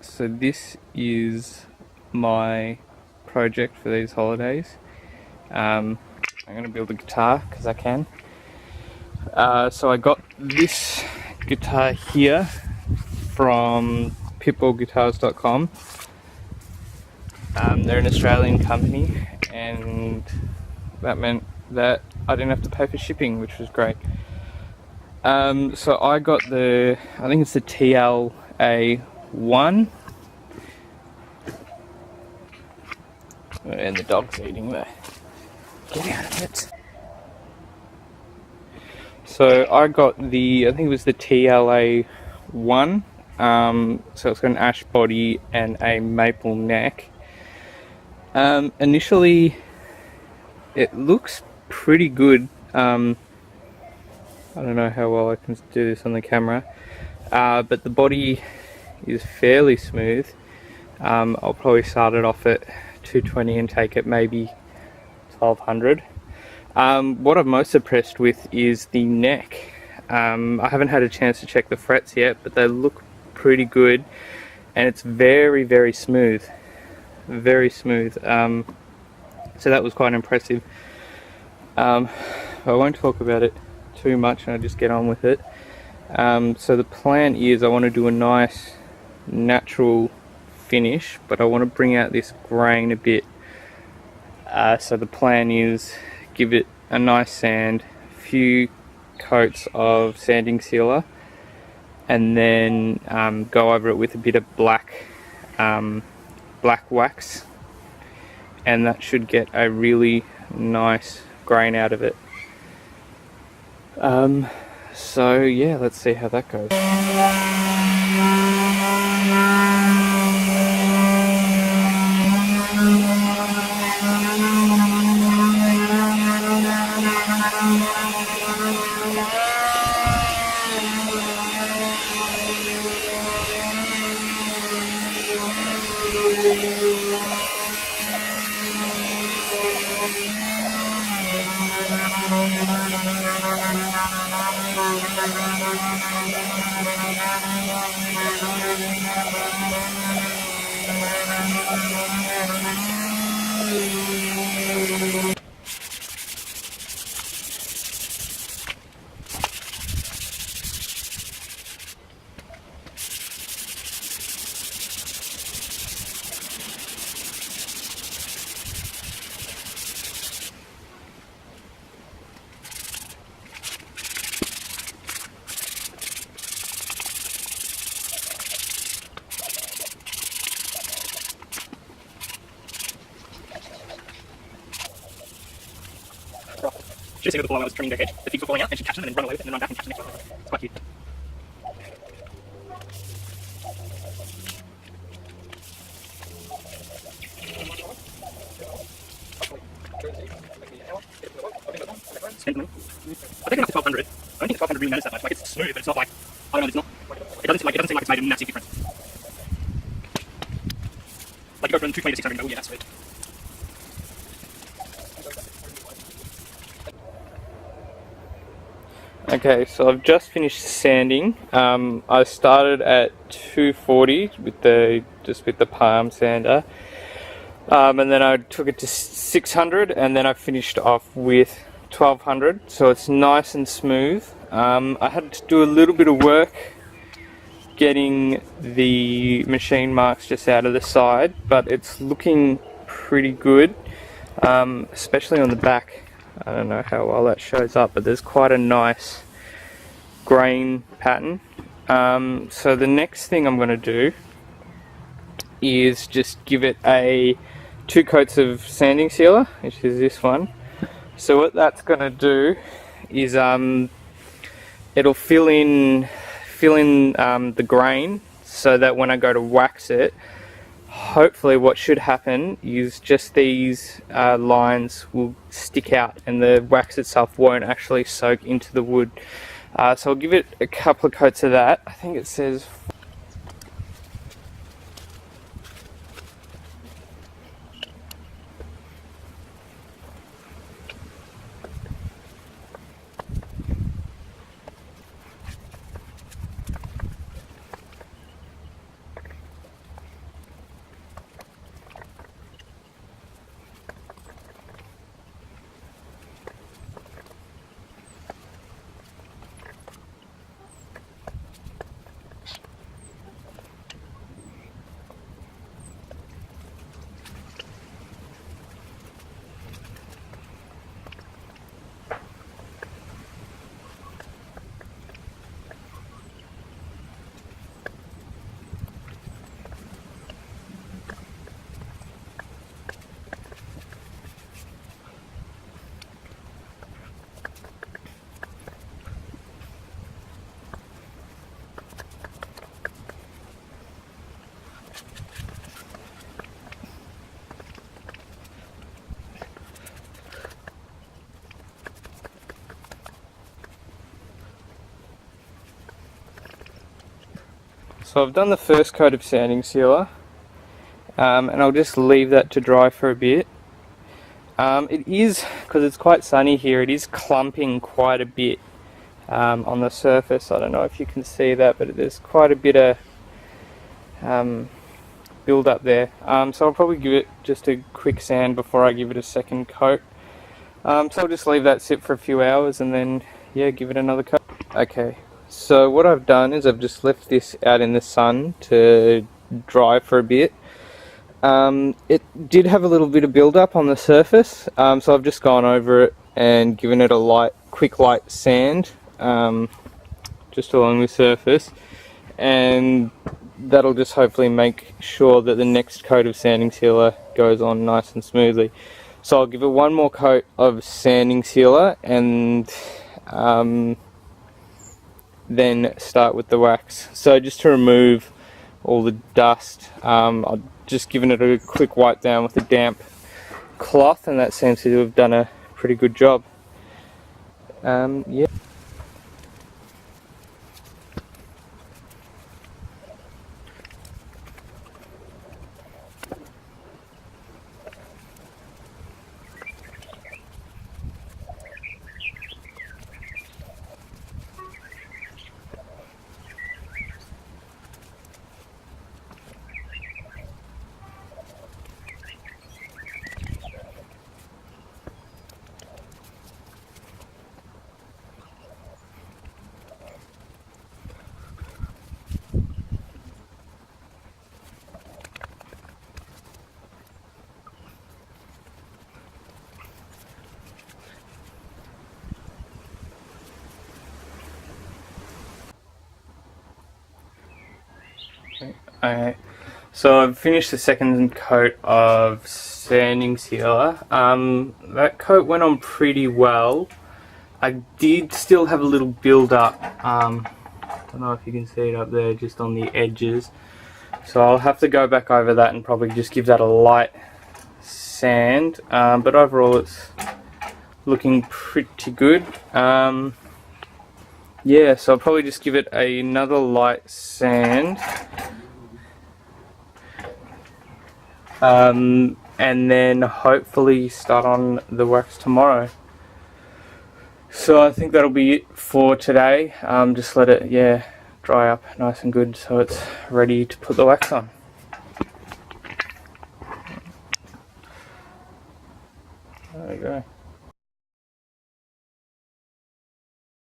So this is my project for these holidays. I'm going to build a guitar because I can. So I got this guitar here from pitbullguitars.com. They're an Australian company, and that meant that I didn't have to pay for shipping, which was great. So I got I think it's the TLA1, and the dog's eating there. Get out of it. So I got I think it was the TLA1. So it's got an ash body and a maple neck. Initially, it looks pretty good. I don't know how well I can do this on the camera, but the body is fairly smooth. I'll probably start it off at 220 and take it maybe 1200. What I'm most impressed with is the neck. I haven't had a chance to check the frets yet, but they look pretty good, and it's very, very smooth. Very smooth. So that was quite impressive. I won't talk about it too much and I'll just get on with it. So the plan is I want to do a nice natural finish, but I want to bring out this grain a bit. So the plan is give it a nice sand, a few coats of sanding sealer, and then go over it with a bit of black wax, and that should get a really nice grain out of it. So yeah, let's see how that goes. Should have seen her before when I was trimming their hedge. The figs were falling out, and she'd catch them and then run away with it and then run back and catch the next one. It's quite cute. Spent money. I think I'm up to 1200. I don't think the 1200 really matters that much. Like, it's smooth, but it's not like, I don't know, it's not. It doesn't seem like it's made a massive difference. Like, you go from 220 to 600 and go, oh yeah, that's sweet. Okay, so I've just finished sanding. I started at 240 with the palm sander, and then I took it to 600, and then I finished off with 1200. So it's nice and smooth. I had to do a little bit of work getting the machine marks just out of the side, but it's looking pretty good, especially on the back. I don't know how well that shows up, but there's quite a nice grain pattern. So the next thing I'm going to do is just give it 2 coats of sanding sealer, which is this one. So what that's going to do is it'll fill in the grain, so that when I go to wax it, hopefully what should happen is just these lines will stick out and the wax itself won't actually soak into the wood. So I'll give it a couple of coats of that. I think it says So I've done the first coat of sanding sealer, and I'll just leave that to dry for a bit. It is, because it's quite sunny here, it is clumping quite a bit on the surface. I don't know if you can see that, but there's quite a bit of build up there. So I'll probably give it just a quick sand before I give it a second coat. So I'll just leave that sit for a few hours and then, yeah, give it another coat. Okay, so what I've done is I've just left this out in the sun to dry for a bit. It did have a little bit of build up on the surface, so I've just gone over it and given it a quick light sand, just along the surface, and that'll just hopefully make sure that the next coat of sanding sealer goes on nice and smoothly. So I'll give it one more coat of sanding sealer and then start with the wax. So just to remove all the dust, I've just given it a quick wipe down with a damp cloth, and that seems to have done a pretty good job. Yeah. Okay, so I've finished the second coat of sanding sealer. That coat went on pretty well. I did still have a little build up. I don't know if you can see it up there, just on the edges. So I'll have to go back over that and probably just give that a light sand. But overall, it's looking pretty good. Yeah, so I'll probably just give it another light sand. And then hopefully start on the wax tomorrow. So I think that'll be it for today. Just let it, yeah, dry up nice and good so it's ready to put the wax on. There we go.